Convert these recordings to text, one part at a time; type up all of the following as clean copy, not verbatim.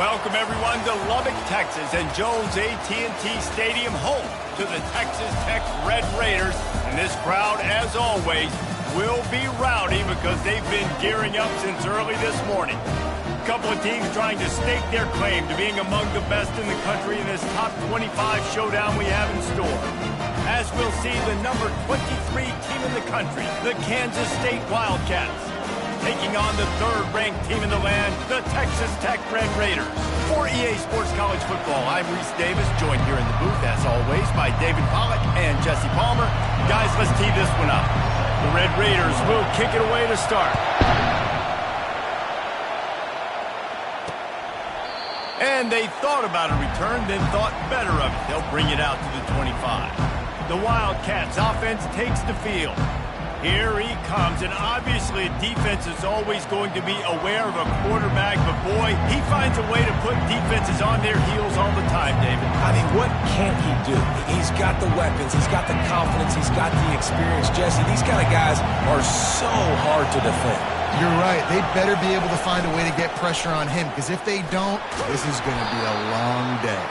Welcome, everyone, to Lubbock, Texas, and Jones AT&T Stadium, home to the Texas Tech Red Raiders. And this crowd, as always, will be rowdy because they've been gearing up since early this morning. A couple of teams trying to stake their claim to being among the best in the country in this top 25 showdown we have in store. As we'll see, the number 23 team in the country, the Kansas State Wildcats, taking on the third-ranked team in the land, the Texas Tech Red Raiders. For EA Sports College Football, I'm Reese Davis, joined here in the booth, as always, by David Pollack and Jesse Palmer. Guys, let's tee this one up. The Red Raiders will kick it away to start. And they thought about a return, then thought better of it. They'll bring it out to the 25. The Wildcats offense takes the field. Here he comes, and obviously defense is always going to be aware of a quarterback, but boy, he finds a way to put defenses on their heels all the time, David. I mean, what can't he do? He's got the weapons, he's got the confidence, he's got the experience. Jesse, these kind of guys are so hard to defend. You're right. They better be able to find a way to get pressure on him, because if they don't, this is going to be a long day.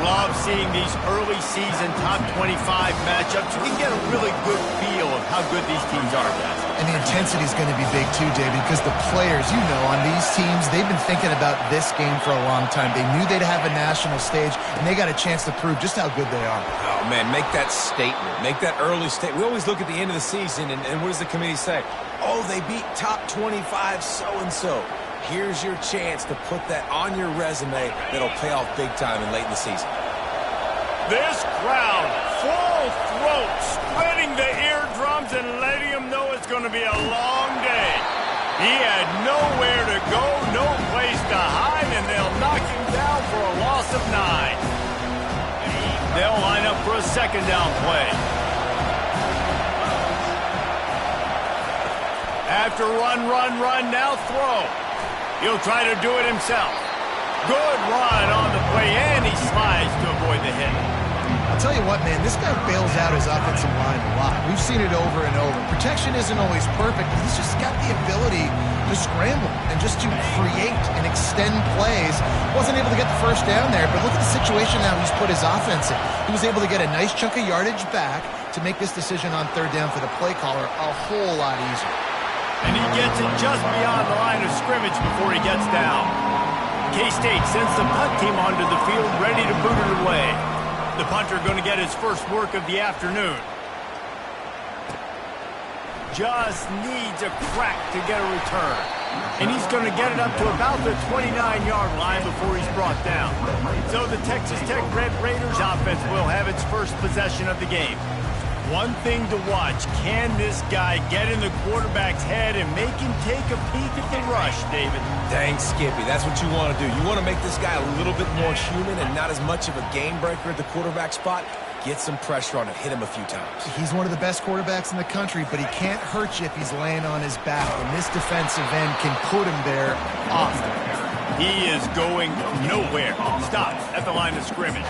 Love seeing these early season top 25 matchups. You can get a really good feel of how good these teams are, guys. And the intensity is going to be big too, David, because the players, you know, on these teams, they've been thinking about this game for a long time. They knew they'd have a national stage, and they got a chance to prove just how good they are. Oh, man, make that statement. Make that early statement. We always look at the end of the season, and what does the committee say? Oh, they beat top 25 so-and-so. Here's your chance to put that on your resume that'll pay off big time and late in the season. This crowd, full throat, spreading the eardrums and letting them know it's going to be a long day. He had nowhere to go, no place to hide, and they'll knock him down for a loss of 9. They'll line up for a second down play. After run, now throw. He'll try to do it himself. Good run on the play, and he slides to avoid the hit. I'll tell you what, man, this guy bails out his offensive line a lot. We've seen it over and over. Protection isn't always perfect, but he's just got the ability to scramble and just to create and extend plays. Wasn't able to get the first down there, but look at the situation now he's put his offense in. He was able to get a nice chunk of yardage back to make this decision on third down for the play caller a whole lot easier. And he gets it just beyond the line of scrimmage before he gets down. K-State sends the punt team onto the field, ready to boot it away. The punter going to get his first work of the afternoon. Just needs a crack to get a return. And he's going to get it up to about the 29-yard line before he's brought down. So the Texas Tech Red Raiders offense will have its first possession of the game. One thing to watch, can this guy get in the quarterback's head and make him take a peek at the rush, David? Dang, Skippy, that's what you want to do. You want to make this guy a little bit more human and not as much of a game breaker at the quarterback spot. Get some pressure on him, hit him a few times. He's one of the best quarterbacks in the country, but he can't hurt you if he's laying on his back, and this defensive end can put him there often. He is going nowhere. Stops at the line of scrimmage.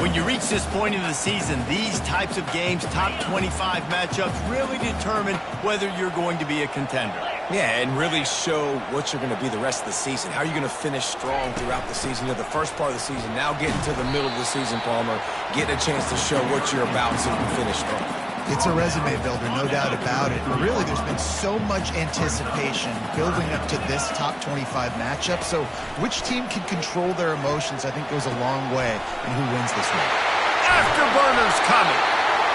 When you reach this point in the season, these types of games, top 25 matchups, really determine whether you're going to be a contender. Yeah, and really show what you're going to be the rest of the season. How are you going to finish strong throughout the season? You know, the first part of the season, now getting to the middle of the season, Palmer, getting a chance to show what you're about so you can finish strong. It's a resume builder, no doubt about it. And really, there's been so much anticipation building up to this top 25 matchup. So which team can control their emotions, I think, goes a long way in who wins this one. Afterburners coming.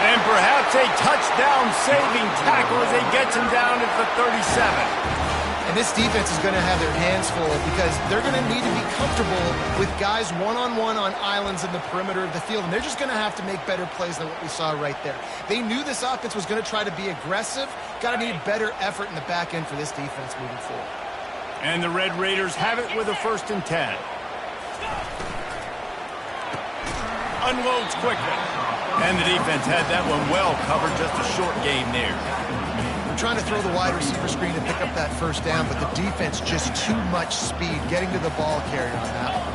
And perhaps a touchdown-saving tackle as he gets him down at the 37. And this defense is going to have their hands full because they're going to need to be comfortable with guys one-on-one on islands in the perimeter of the field. And they're just going to have to make better plays than what we saw right there. They knew this offense was going to try to be aggressive. Got to need better effort in the back end for this defense moving forward. And the Red Raiders have it with a 1st and 10. Unloads quickly. And the defense had that one well covered, just a short game there. Trying to throw the wide receiver screen to pick up that first down, but the defense just too much speed getting to the ball carrier on that one.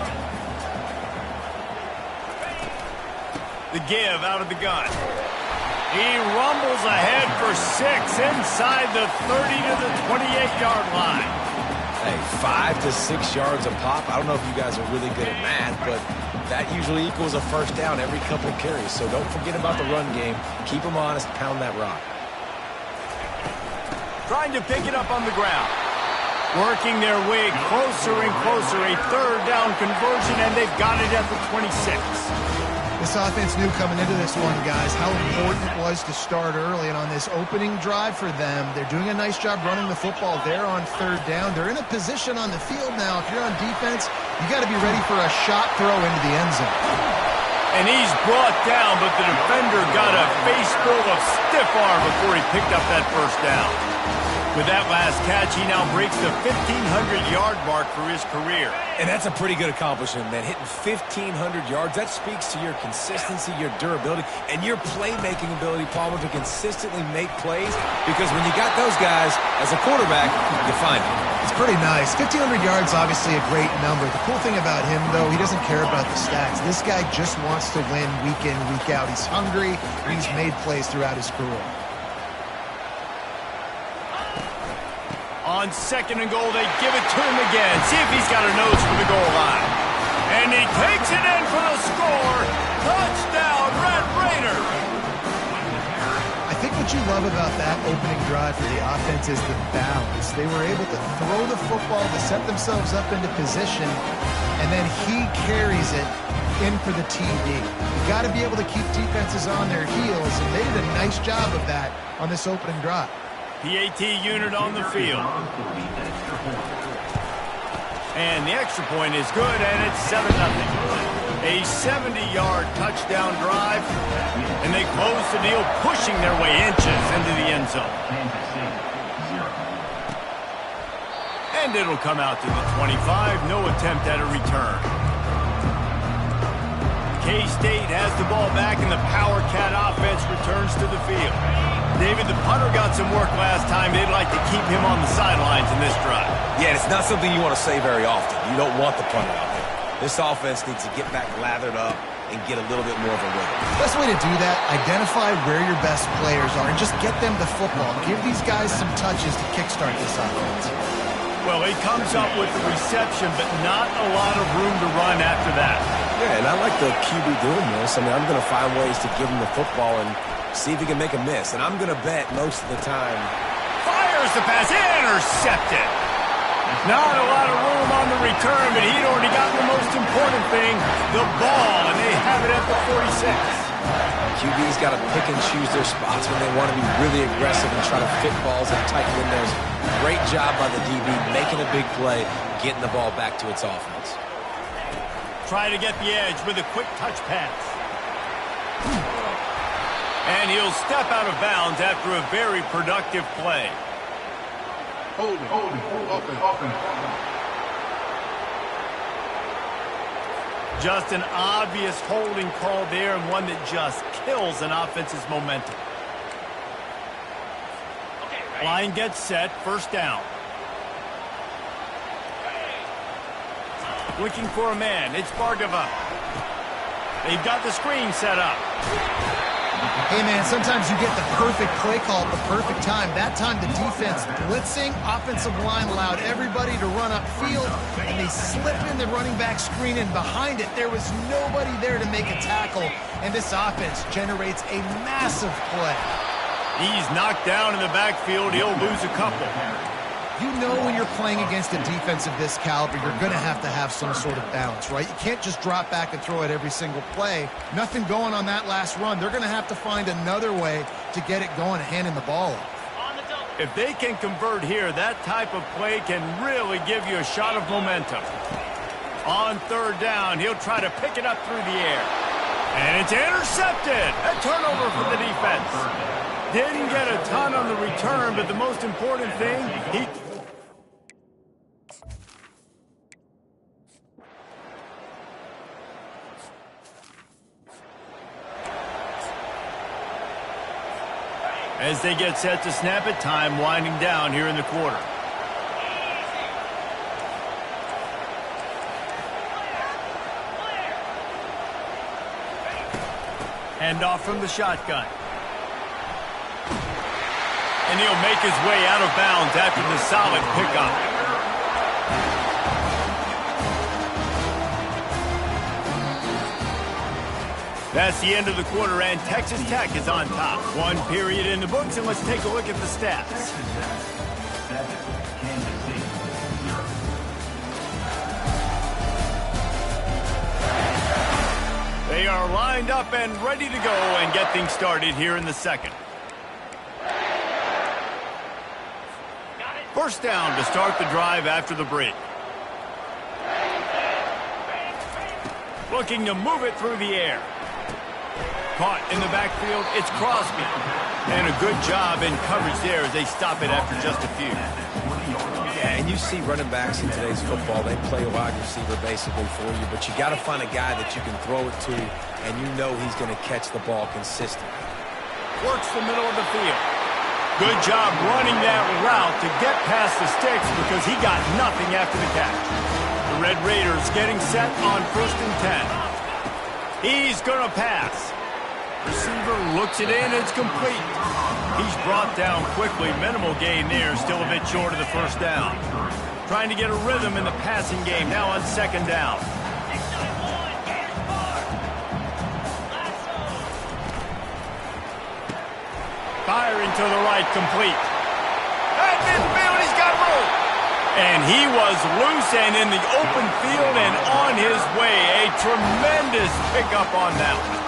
The give out of the gun. He rumbles ahead for 6 inside the 30 to the 28-yard line. Hey, 5 to 6 yards a pop. I don't know if you guys are really good at math, but that usually equals a first down every couple carries. So don't forget about the run game. Keep them honest, pound that rock. Trying to pick it up on the ground. Working their way closer and closer. A third down conversion, and they've got it at the 26. This offense knew coming into this one, guys, how important it was to start early. And on this opening drive for them, they're doing a nice job running the football. They're on third down. They're in a position on the field now. If you're on defense, you got to be ready for a shot throw into the end zone. And he's brought down, but the defender got a face full of stiff arm before he picked up that first down. With that last catch, he now breaks the 1,500-yard mark for his career. And that's a pretty good accomplishment, man. Hitting 1,500 yards, that speaks to your consistency, your durability, and your playmaking ability, Palmer, to consistently make plays. Because when you got those guys, as a quarterback, you find them. It's pretty nice. 1,500 yards, obviously a great number. The cool thing about him, though, he doesn't care about the stats. This guy just wants to win week in, week out. He's hungry, and he's made plays throughout his career. On second and goal, they give it to him again. See if he's got a nose for the goal line. And he takes it in for the score. Touchdown, Red Raiders. I think what you love about that opening drive for the offense is the balance. They were able to throw the football to set themselves up into position, and then he carries it in for the TD. You got to be able to keep defenses on their heels, and they did a nice job of that on this opening drive. PAT unit on the field. And the extra point is good, and it's 7-0. A 70-yard touchdown drive, and they close the deal, pushing their way inches into the end zone. And it'll come out to the 25. No attempt at a return. K-State has the ball back, and the Power Cat offense returns to the field. David, the punter got some work last time. They'd like to keep him on the sidelines in this drive. Yeah, it's not something you want to say very often. You don't want the punter out there. This offense needs to get back lathered up and get a little bit more of a rhythm. Best way to do that, identify where your best players are and just get them the football. Give these guys some touches to kickstart this offense. Well, he comes up with the reception, but not a lot of room to run after that. Yeah, and I like the QB doing this. I mean, I'm going to find ways to give him the football and see if he can make a miss. And I'm going to bet most of the time. Fires the pass, intercepted. Not a lot of room on the return, but he'd already gotten the most important thing, the ball, and they have it at the 46. QB's got to pick and choose their spots when they want to be really aggressive and try to fit balls in tight windows. Great job by the DB, making a big play, getting the ball back to its offense. Try to get the edge with a quick touch pass. And he'll step out of bounds after a very productive play. Open. Just an obvious holding call there, and one that just kills an offense's momentum. Line gets set, first down. Looking for a man, it's Bargava. They've got the screen set up. Hey, man, sometimes you get the perfect play call at the perfect time. That time the defense blitzing, offensive line allowed everybody to run upfield, and they slip in the running back screen, and behind it, there was nobody there to make a tackle, and this offense generates a massive play. He's knocked down in the backfield. He'll lose a couple. You know when you're playing against a defense of this caliber, you're going to have some sort of balance, right? You can't just drop back and throw it every single play. Nothing going on that last run. They're going to have to find another way to get it going and handing the ball off. If they can convert here, that type of play can really give you a shot of momentum. On third down, he'll try to pick it up through the air. And it's intercepted. A turnover for the defense. Didn't get a ton on the return, but the most important thing, as they get set to snap it, time winding down here in the quarter. Handoff from the shotgun. And he'll make his way out of bounds after the solid pickup. That's the end of the quarter, and Texas Tech is on top. One period in the books, and let's take a look at the stats. They are lined up and ready to go and get things started here in the second. First down to start the drive after the break. Looking to move it through the air. Caught in the backfield, it's Crosby. And a good job in coverage there as they stop it after just a few. Yeah, and you see running backs in today's football, they play a wide receiver basically for you, but you got to find a guy that you can throw it to, and you know he's going to catch the ball consistently. Works the middle of the field. Good job running that route to get past the sticks because he got nothing after the catch. The Red Raiders getting set on 1st and 10. He's going to pass. Receiver looks it in, it's complete. He's brought down quickly, minimal gain there, still a bit short of the first down. Trying to get a rhythm in the passing game, now on 2nd down. Firing to the right, complete. At midfield, he's got room. And he was loose and in the open field and on his way. A tremendous pickup on that one.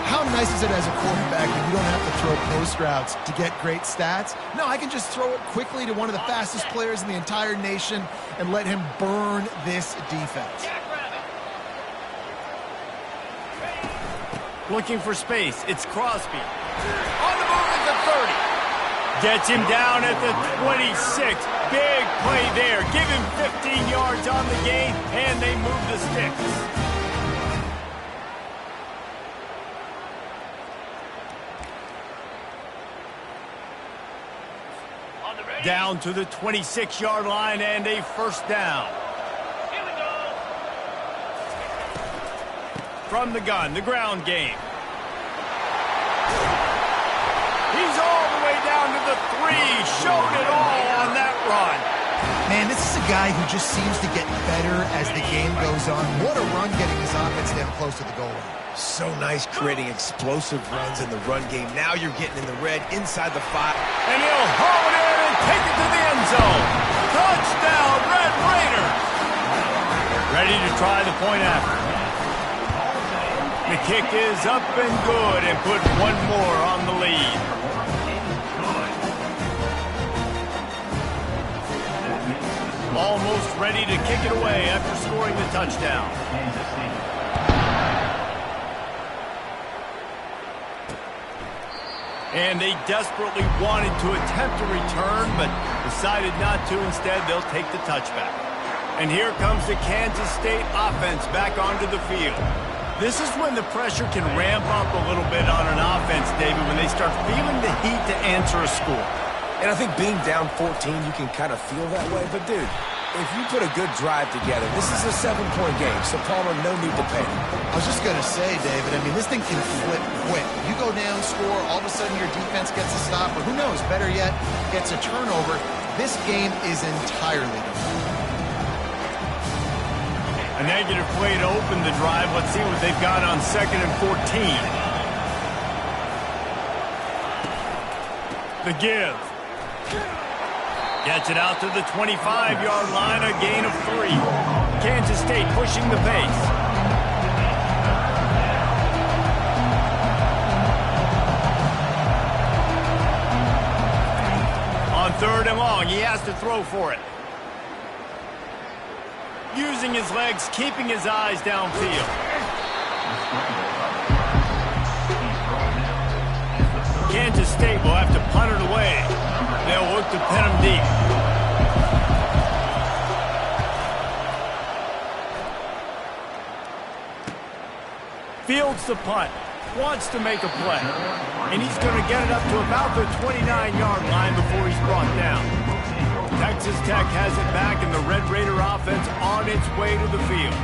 How nice is it as a quarterback that you don't have to throw post routes to get great stats? No, I can just throw it quickly to one of the fastest players in the entire nation and let him burn this defense. Looking for space, it's Crosby. On the move at the 30. Gets him down at the 26. Big play there. Give him 15 yards on the gain, and they move the sticks. Down to the 26-yard line and a first down. Here we go. From the gun, the ground game. He's all the way down to the 3. Showed it all on that run. Man, this is a guy who just seems to get better as the game goes on. What a run getting his offense down close to the goal line. So nice creating explosive runs in the run game. Now you're getting in the red inside the 5. And he'll haul it in and take it to the end zone. Touchdown, Red Raiders. Ready to try the point after. The kick is up and good and put one more on the lead. Almost ready to kick it away after scoring the touchdown. And they desperately wanted to attempt a return, but decided not to. Instead, they'll take the touchback. And here comes the Kansas State offense back onto the field. This is when the pressure can ramp up a little bit on an offense, David, when they start feeling the heat to answer a score. And I think being down 14, you can kind of feel that way. But, dude, if you put a good drive together, this is a 7-point game, so Palmer, no need to panic. I was just going to say, David, I mean, this thing can flip quick. You go down, score, all of a sudden your defense gets a stop, or who knows, better yet, gets a turnover. This game is entirely different. A negative play to open the drive. Let's see what they've got on 2nd and 14. The give. Gets it out to the 25-yard line, a gain of 3. Kansas State pushing the pace. On 3rd and long, he has to throw for it. Using his legs, keeping his eyes downfield. Kansas State will have to punt it away. They'll look to pin him deep. Fields the punt. Wants to make a play. And he's going to get it up to about the 29-yard line before he's brought down. Texas Tech has it back, and the Red Raider offense on its way to the field.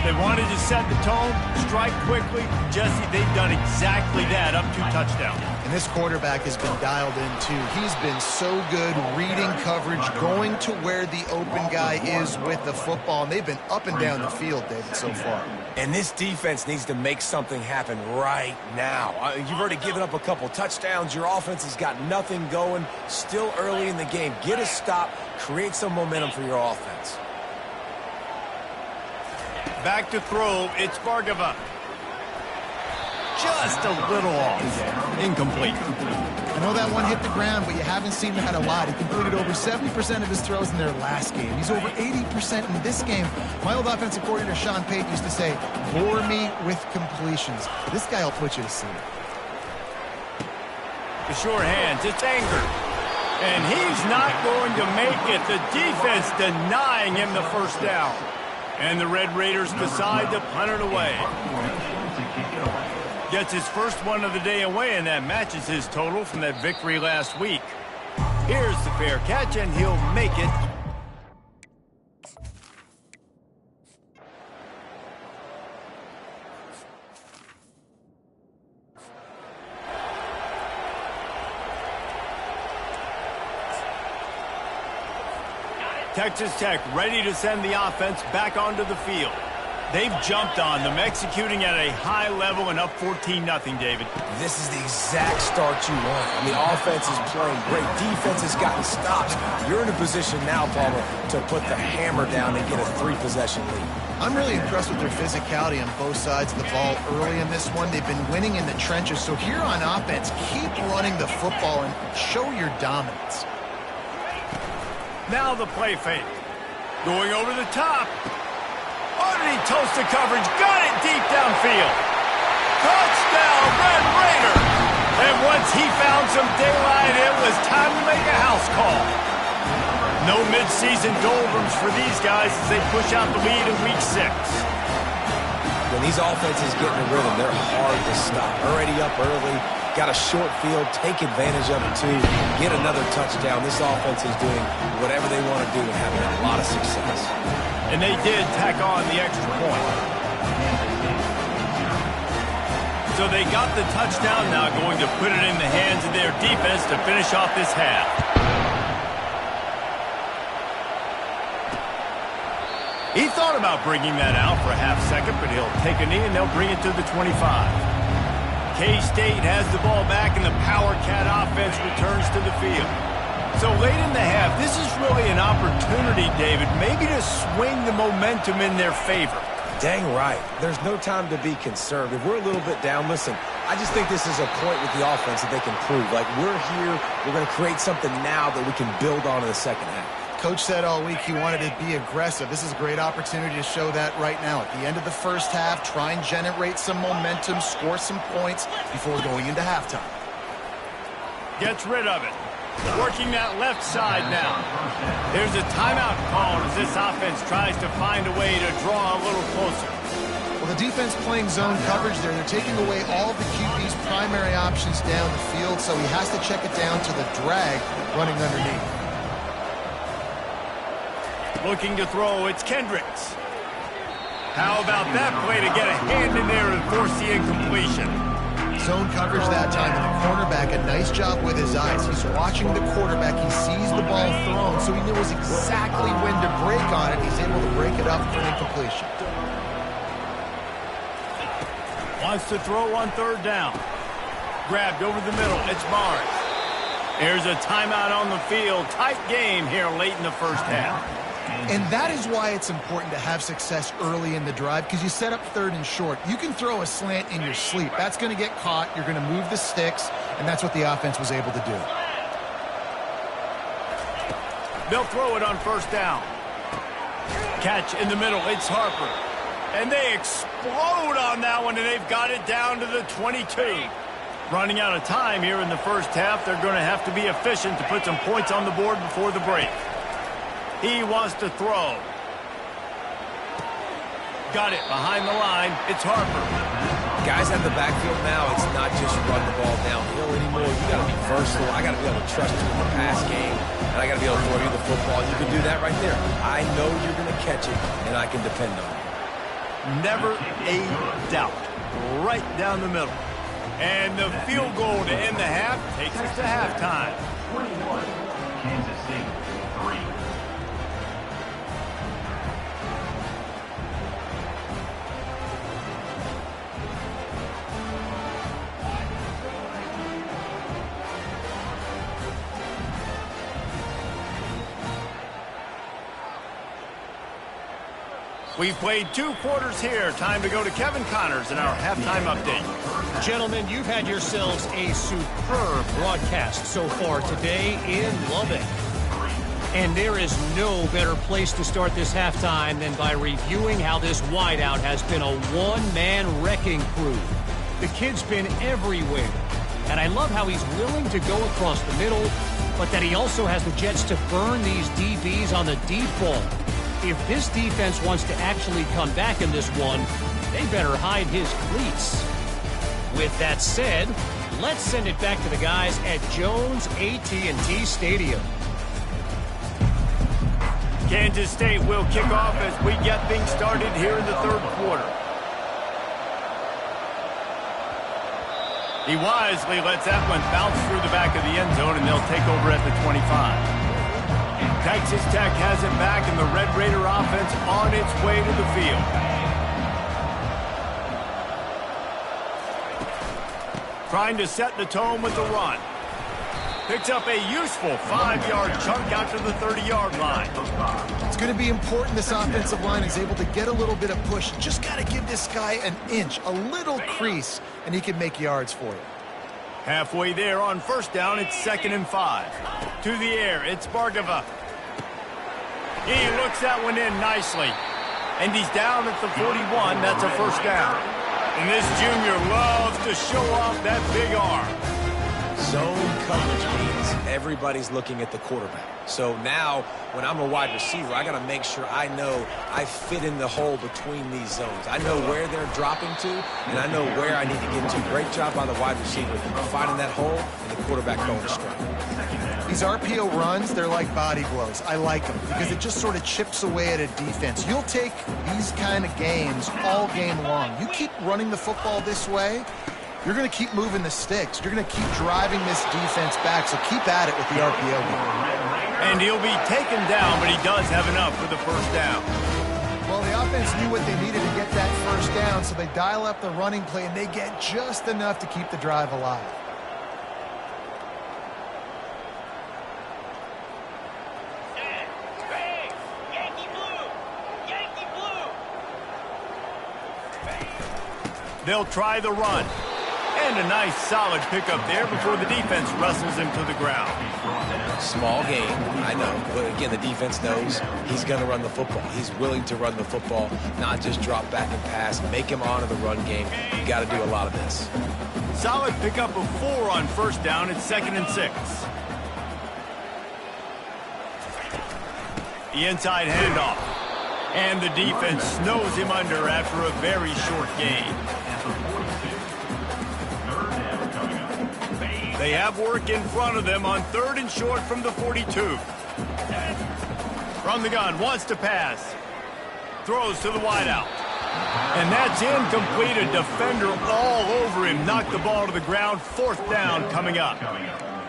They wanted to set the tone, strike quickly. Jesse, they've done exactly that, up 2 touchdowns. And this quarterback has been dialed in, too. He's been so good reading coverage, going to where the open guy is with the football. And they've been up and down the field, David, so far. And this defense needs to make something happen right now. You've already given up a couple touchdowns. Your offense has got nothing going. Still early in the game. Get a stop. Create some momentum for your offense. Back to throw. It's Vargava. Just a little off. Incomplete. I know that one hit the ground, but you haven't seen that a lot. He completed over 70% of his throws in their last game. He's over 80% in this game. My old offensive coordinator, Sean Payton, used to say, bore me with completions. This guy will put you to sleep. The sure hands. It's Anger. And he's not going to make it. The defense denying him the first down. And the Red Raiders decide to punt it away. Gets his first one of the day away, and that matches his total from that victory last week. Here's the fair catch, and he'll make it. Texas Tech ready to send the offense back onto the field. They've jumped on them, executing at a high level and up 14-0, David. This is the exact start you want. I mean, offense is playing great. Defense has gotten stops. You're in a position now, Palmer, to put the hammer down and get a 3-possession lead. I'm really impressed with their physicality on both sides of the ball early in this one. They've been winning in the trenches. So here on offense, keep running the football and show your dominance. Now the play fake. Going over the top. Oh, did he toast the coverage? Got it deep downfield. Touchdown, Red Raider. And once he found some daylight, it was time to make a house call. No midseason doldrums for these guys as they push out the lead in Week 6. When these offenses get in a rhythm, they're hard to stop. Already up early, got a short field, take advantage of it too, get another touchdown. This offense is doing whatever they want to do and having a lot of success. And they did tack on the extra point. So they got the touchdown, now going to put it in the hands of their defense to finish off this half. He thought about bringing that out for a half second, but he'll take a knee and they'll bring it to the 25. K-State has the ball back and the Power Cat offense returns to the field. So late in the half, this is really an opportunity, David, maybe to swing the momentum in their favor. Dang right. There's no time to be concerned. If we're a little bit down, listen, I just think this is a point with the offense that they can prove. Like, we're here, we're going to create something now that we can build on in the second half. Coach said all week he wanted to be aggressive. This is a great opportunity to show that right now. At the end of the first half, try and generate some momentum, score some points before going into halftime. Gets rid of it. Working that left side now. There's a timeout called as this offense tries to find a way to draw a little closer. Well, the defense playing zone coverage there. They're taking away all the QB's primary options down the field, so he has to check it down to the drag running underneath. Looking to throw, it's Kendricks. How about that play to get a hand in there and force the incompletion? Zone coverage that time, and the cornerback, a nice job with his eyes. He's watching the quarterback. He sees the ball thrown, so he knows exactly when to break on it. He's able to break it up for an incompletion. Wants to throw on third down. Grabbed over the middle. It's Barnes. There's a timeout on the field. Tight game here late in the first half. And that is why it's important to have success early in the drive, because you set up third and short. You can throw a slant in your sleep. That's going to get caught. You're going to move the sticks, and that's what the offense was able to do. They'll throw it on first down. Catch in the middle. It's Harper. And they explode on that one, and they've got it down to the 22. Running out of time here in the first half. They're going to have to be efficient to put some points on the board before the break. He wants to throw. Got it behind the line. It's Harper. Guys at the backfield now, it's not just run the ball downhill anymore. You got to be versatile. I got to be able to trust you in the pass game, and I got to be able to throw you the football. You can do that right there. I know you're going to catch it, and I can depend on it. Never a doubt. Right down the middle. And the field goal to end the half takes us to halftime. 21, Kansas City, 3. We've played 2 quarters here. Time to go to Kevin Connors in our halftime update. Gentlemen, you've had yourselves a superb broadcast so far today in Lubbock. And there is no better place to start this halftime than by reviewing how this wideout has been a one-man wrecking crew. The kid's been everywhere. And I love how he's willing to go across the middle, but that he also has the jets to burn these DBs on the deep ball. If this defense wants to actually come back in this one, they better hide his cleats. With that said, let's send it back to the guys at Jones AT&T Stadium. Kansas State will kick off as we get things started here in the 3rd quarter. He wisely lets that one bounce through the back of the end zone, and they'll take over at the 25. Texas Tech has it back, and the Red Raider offense on its way to the field. Trying to set the tone with the run. Picks up a useful 5-yard chunk out to the 30-yard line. It's going to be important this offensive line is able to get a little bit of push. Just got to give this guy an inch, a little crease, and he can make yards for you. Halfway there on 1st down, it's 2nd and 5. To the air, it's Bargava. He looks that one in nicely. And he's down at the 41. That's a 1st down. And this junior loves to show off that big arm. Zone coverage means everybody's looking at the quarterback. So now, when I'm a wide receiver, I got to make sure I know I fit in the hole between these zones. I know where they're dropping to, and I know where I need to get to. Great job by the wide receiver finding that hole and the quarterback going straight. These RPO runs, they're like body blows. I like them because it just sort of chips away at a defense. You'll take these kind of games all game long. You keep running the football this way, you're going to keep moving the sticks. You're going to keep driving this defense back, so keep at it with the RPO game. And he'll be taken down, but he does have enough for the 1st down. Well, the offense knew what they needed to get that 1st down, so they dial up the running play, and they get just enough to keep the drive alive. They'll try the run. And a nice solid pickup there before the defense wrestles him to the ground. Small game, I know. But again, the defense knows he's going to run the football. He's willing to run the football, not just drop back and pass, make him honor the run game. You got to do a lot of this. Solid pickup of 4 on 1st down. It's 2nd and 6. The inside handoff. And the defense snows him under after a very short gain. They have work in front of them on 3rd and short from the 42. From the gun, wants to pass. Throws to the wideout. And that's incomplete. A defender all over him. Knocked the ball to the ground. 4th down coming up.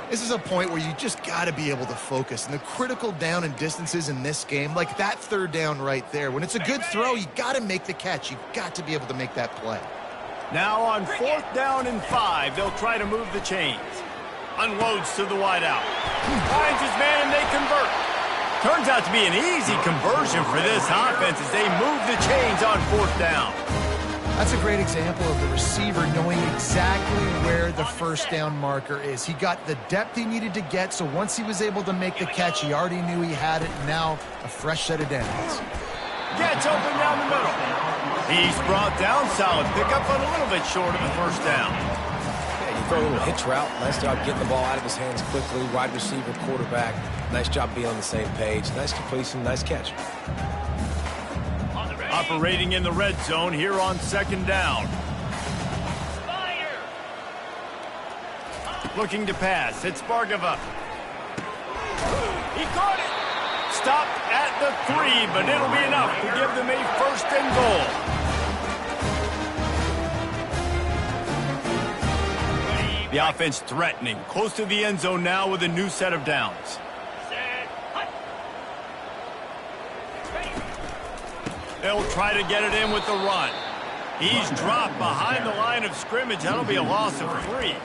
This is a point where you just got to be able to focus. And the critical down and distances in this game, like that 3rd down right there, when it's a good throw, you got to make the catch. You've got to be able to make that play. Now on 4th down and 5, they'll try to move the chains. Unloads to the wideout. Finds his man and they convert. Turns out to be an easy conversion for this offense as they move the chains on 4th down. That's a great example of the receiver knowing exactly where the 1st down marker is. He got the depth he needed to get, so once he was able to make the catch, he already knew he had it. Now a fresh set of downs. Gets open down the middle. He's brought down. Solid pickup, but a little bit short of the 1st down. Yeah, you throw a little hitch route. Nice job getting the ball out of his hands quickly. Wide receiver, quarterback. Nice job being on the same page. Nice completion, nice catch. Operating in the red zone here on 2nd down. Looking to pass. It's Bargava. He caught it. Stopped at the 3, but it'll be enough to give them a 1st and goal. The offense threatening, close to the end zone now with a new set of downs. They'll try to get it in with the run. He's dropped behind the line of scrimmage. That'll be a loss of 3.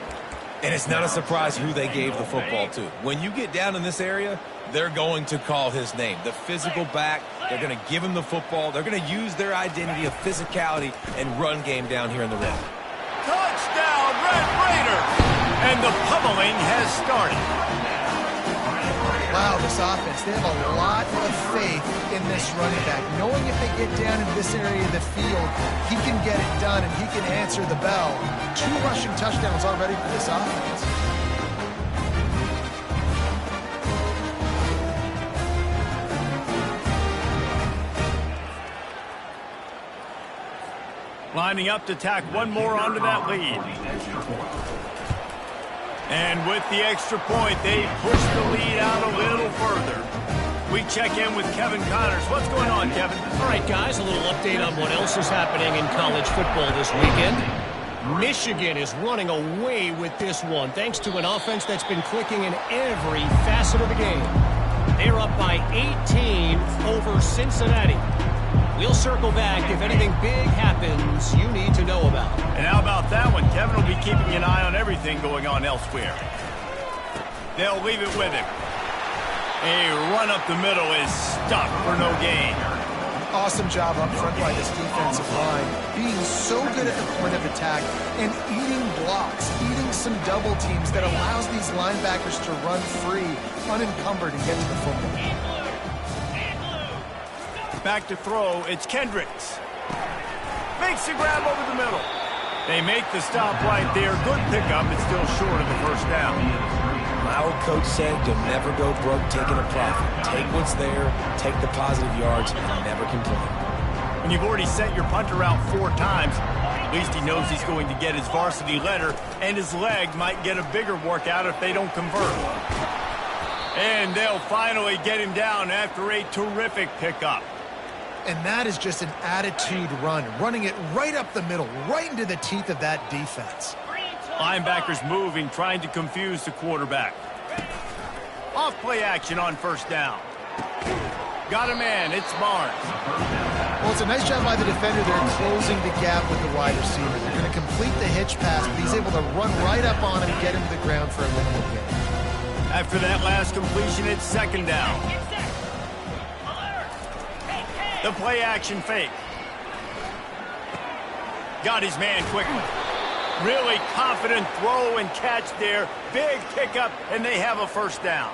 And it's not a surprise who they gave the football to. When you get down in this area, they're going to call his name. The physical back, they're going to give him the football. They're going to use their identity of physicality and run game down here in the red. Touchdown, Red Raiders! And the pummeling has started. Wow, this offense, they have a lot of faith in this running back. Knowing if they get down in this area of the field, he can get it done and he can answer the bell. 2 rushing touchdowns already for this offense. Lining up to tack one more onto that lead. And with the extra point, they push the lead out a little further. We check in with Kevin Connors. What's going on, Kevin? All right, guys, a little update on what else is happening in college football this weekend. Michigan is running away with this one, thanks to an offense that's been clicking in every facet of the game. They're up by 18 over Cincinnati. We'll circle back if anything big happens you need to know about. And how about that one? Kevin will be keeping an eye on everything going on elsewhere. They'll leave it with him. A run up the middle is stuck for no gain. Awesome job up front by this defensive line. Being so good at the point of attack and eating blocks, eating some double teams that allows these linebackers to run free, unencumbered, and get to the football. Back to throw, it's Kendricks. Makes the grab over the middle. They make the stop right there. Good pickup, but still short of the first down. My old coach said you'll never go broke taking a profit. Take what's there, take the positive yards, and never complain. When you've already sent your punter out 4 times, at least he knows he's going to get his varsity letter, and his leg might get a bigger workout if they don't convert. And they'll finally get him down after a terrific pickup. And that is just an attitude run, running it right up the middle, right into the teeth of that defense. Linebackers moving, trying to confuse the quarterback. Off play action on first down. Got a man, it's Barnes. Well, it's a nice job by the defender there closing the gap with the wide receiver. They're going to complete the hitch pass, but he's able to run right up on him and get him to the ground for a minimal gain. After that last completion, it's second down. The play action fake. Got his man quickly. Really confident throw and catch there. Big pickup, and they have a first down.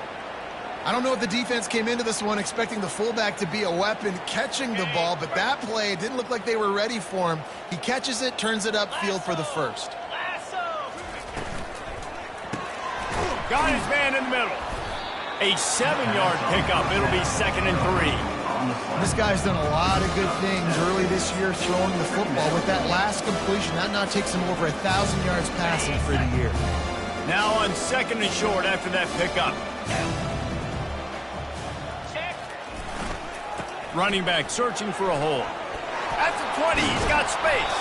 I don't know if the defense came into this one expecting the fullback to be a weapon catching the ball, but that play didn't look like they were ready for him. He catches it, turns it upfield for the first. Got his man in the middle. A 7-yard pickup. It'll be 2nd and 3. This guy's done a lot of good things early this year throwing the football. With that last completion, that now takes him over 1,000 yards passing for the year. Now on 2nd and short after that pickup. Running back searching for a hole. At the 20, he's got space.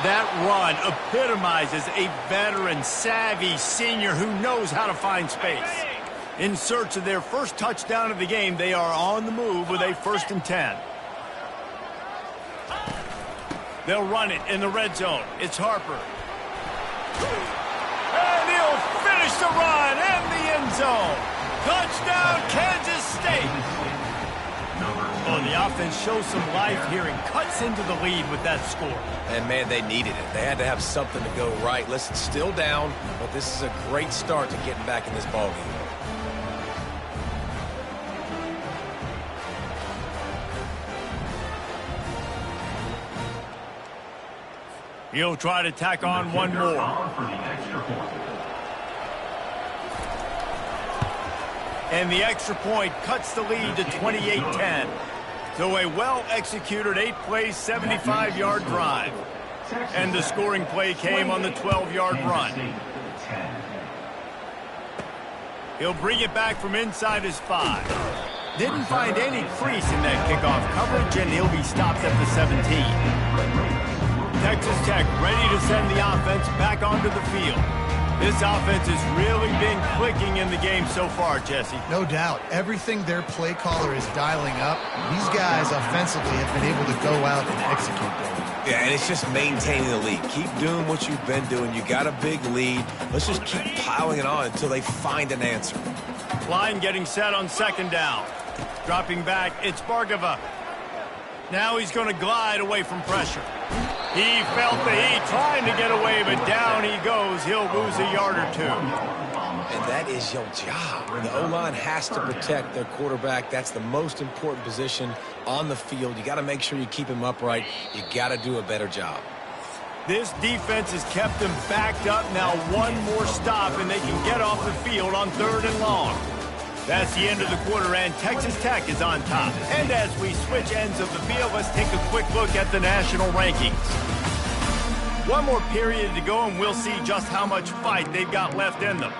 That run epitomizes a veteran, savvy senior who knows how to find space. In search of their first touchdown of the game, they are on the move with a 1st and 10. They'll run it in the red zone. It's Harper. And he'll finish the run in the end zone. Touchdown, Kansas State. Oh, the offense shows some life here and cuts into the lead with that score. And, man, they needed it. They had to have something to go right. Listen, still down, but this is a great start to getting back in this ballgame. He'll try to tack on one more. And the extra point cuts the lead to 28-10. So a well-executed 8-play, 75-yard drive. And the scoring play came on the 12-yard run. He'll bring it back from inside his 5. Didn't find any crease in that kickoff coverage, and he'll be stopped at the 17. Texas Tech ready to send the offense back onto the field. This offense has really been clicking in the game so far, Jesse. No doubt. Everything their play caller is dialing up, these guys offensively have been able to go out and execute that. Yeah, and it's just maintaining the lead. Keep doing what you've been doing. You got a big lead. Let's just keep piling it on until they find an answer. Line getting set on second down. Dropping back, it's Bargava. Now he's going to glide away from pressure. He felt the heat trying to get away, but down he goes. He'll lose a yard or two. And that is your job. The O-line has to protect their quarterback. That's the most important position on the field. You got to make sure you keep him upright. You got to do a better job. This defense has kept them backed up. Now one more stop, and they can get off the field on 3rd and long. That's the end of the quarter, and Texas Tech is on top. And as we switch ends of the field, let's take a quick look at the national rankings. One more period to go, and we'll see just how much fight they've got left in them.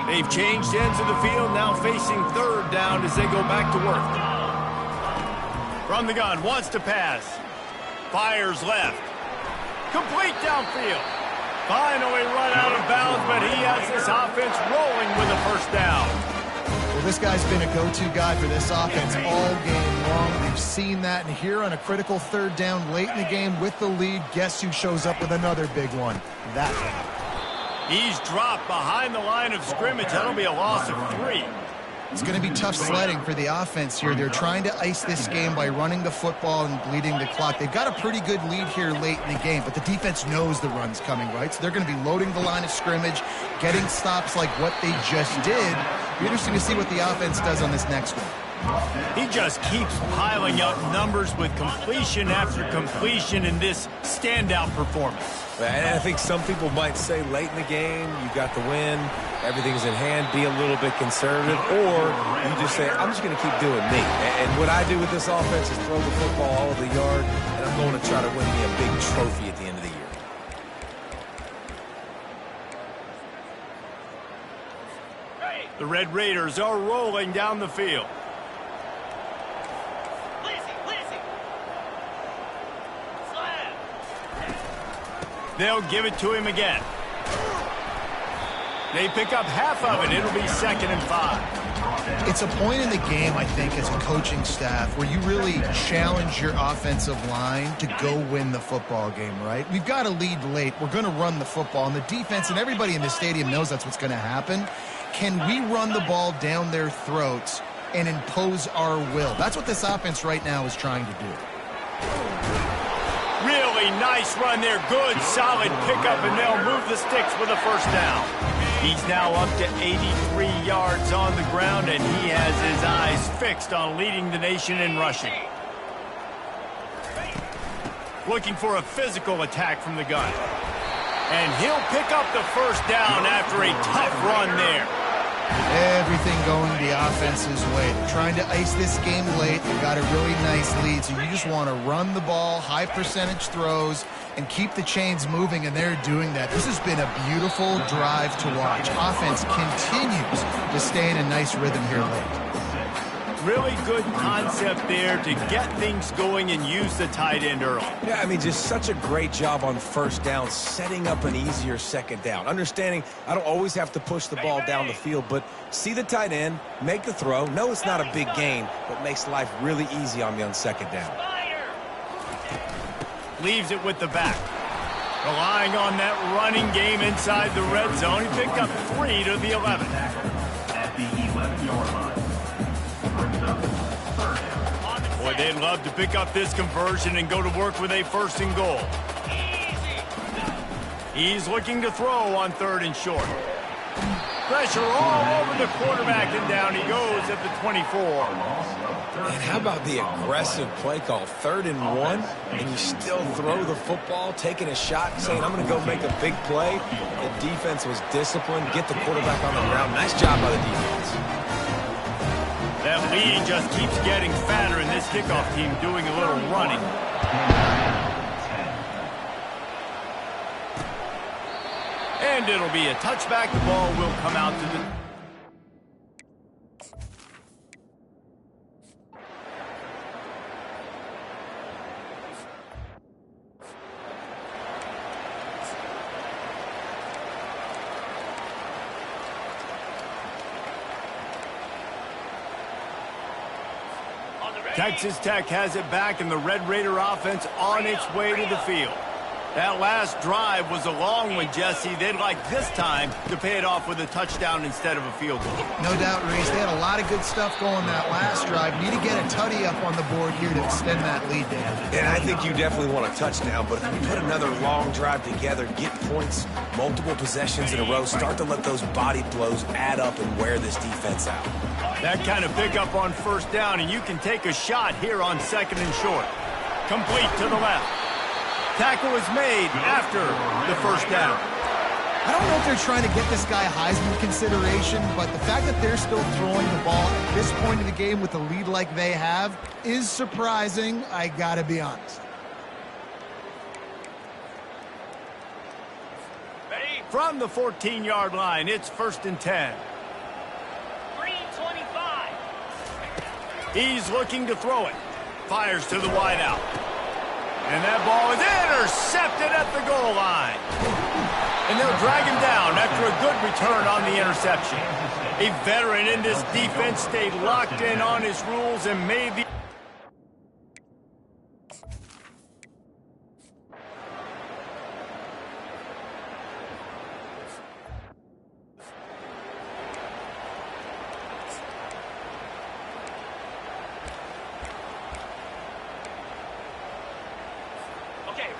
They've changed ends of the field, now facing 3rd down as they go back to work. From the gun, wants to pass. Fires left. Complete downfield. Finally run out of bounds, but he has this offense rolling with a 1st down. Well, this guy's been a go-to guy for this offense all game long. We've seen that, and here on a critical 3rd down late in the game with the lead, guess who shows up with another big one? That one. He's dropped behind the line of scrimmage. That'll be a loss of 3. It's going to be tough sledding for the offense here. They're trying to ice this game by running the football and bleeding the clock. They've got a pretty good lead here late in the game, but the defense knows the run's coming, right? So they're going to be loading the line of scrimmage, getting stops like what they just did. It'll be interesting to see what the offense does on this next one. He just keeps piling up numbers with completion after completion in this standout performance. And I think some people might say late in the game, you got the win, everything's in hand, be a little bit conservative, or you just say, I'm just going to keep doing me. And what I do with this offense is throw the football all over the yard, and I'm going to try to win me a big trophy at the end of the year. The Red Raiders are rolling down the field. They'll give it to him again. They pick up half of it. It'll be 2nd and 5. It's a point in the game, I think, as a coaching staff where you really challenge your offensive line to go win the football game, right? We've got a lead late. We're going to run the football, and the defense and everybody in the stadium knows that's what's going to happen. Can we run the ball down their throats and impose our will? That's what this offense right now is trying to do. Really nice run there. Good, solid pickup, and they'll move the sticks with a 1st down. He's now up to 83 yards on the ground, and he has his eyes fixed on leading the nation in rushing. Looking for a physical attack from the gun. And he'll pick up the 1st down after a tough run there. Everything going the offense's way. They're trying to ice this game late. They've got a really nice lead, so you just want to run the ball, high percentage throws, and keep the chains moving, and they're doing that. This has been a beautiful drive to watch. Offense continues to stay in a nice rhythm here late. Really good concept there to get things going and use the tight end early. Yeah, I mean, just such a great job on 1st down, setting up an easier 2nd down. Understanding I don't always have to push the ball down the field, but see the tight end, make the throw. No, it's not a big gain, but makes life really easy on me on 2nd down. Leaves it with the back. Relying on that running game inside the red zone. He picked up 3 to the 11. At the 11-yard line. Boy, they'd love to pick up this conversion and go to work with a 1st and goal. He's looking to throw on 3rd and short. Pressure all over the quarterback, and down he goes at the 24. And how about the aggressive play call? 3rd and 1, and you still throw the football, taking a shot, saying, I'm going to go make a big play. The defense was disciplined, get the quarterback on the ground. Nice job by the defense. That lead just keeps getting fatter, and this kickoff team doing a little running. And it'll be a touchback. The ball will come out to the... Texas Tech has it back, and the Red Raider offense on its way to the field. That last drive was a long one, Jesse. They'd like this time to pay it off with a touchdown instead of a field goal. No doubt, Reese. They had a lot of good stuff going that last drive. Need to get a tutty up on the board here to extend that lead, Dan. And I think you definitely want a touchdown, but if you put another long drive together, get points, multiple possessions in a row, start to let those body blows add up and wear this defense out. That kind of pickup on first down, and you can take a shot here on 2nd and short. Complete to the left. Tackle is made after the first down. I don't know if they're trying to get this guy Heisman consideration, but the fact that they're still throwing the ball at this point in the game with a lead like they have is surprising, I gotta be honest. From the 14-yard line, it's 1st and 10. 325. He's looking to throw it. Fires to the wideout. And that ball is intercepted at the goal line. And they'll drag him down after a good return on the interception. A veteran in this defense stayed locked in on his rules and made the...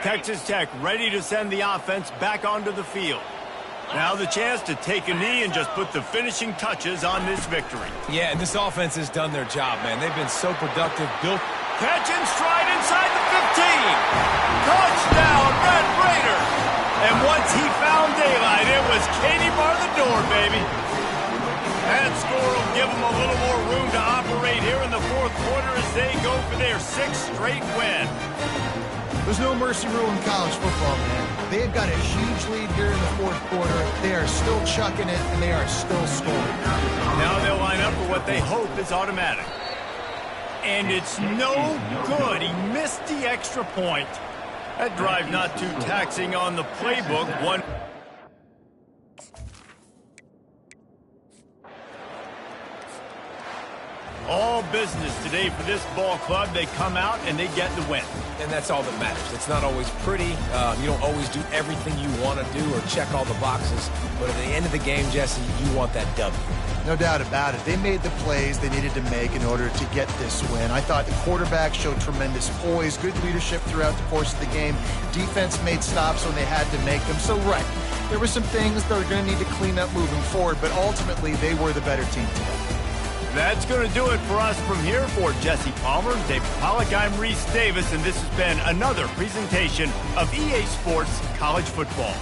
Texas Tech ready to send the offense back onto the field. Now the chance to take a knee and just put the finishing touches on this victory. Yeah, and this offense has done their job, man. They've been so productive. Built. Catch and stride inside the 15. Touchdown, Red Raider. And once he found daylight, it was Katie bar the door, baby. That score will give them a little more room to operate here in the 4th quarter as they go for their 6th straight win. There's no mercy rule in college football, man. They've got a huge lead here in the 4th quarter. They are still chucking it, and they are still scoring. Now they'll line up for what they hope is automatic. And it's no good. He missed the extra point. That drive not too taxing on the playbook. One. All business today for this ball club. They come out and they get the win. And that's all that matters. It's not always pretty. You don't always do everything you want to do or check all the boxes. But at the end of the game, Jesse, you want that W. No doubt about it. They made the plays they needed to make in order to get this win. I thought the quarterback showed tremendous poise, good leadership throughout the course of the game. Defense made stops when they had to make them. So, right, there were some things that are going to need to clean up moving forward, but ultimately they were the better team today. That's going to do it for us from here. For Jesse Palmer, David Pollack, I'm Reese Davis, and this has been another presentation of EA Sports College Football.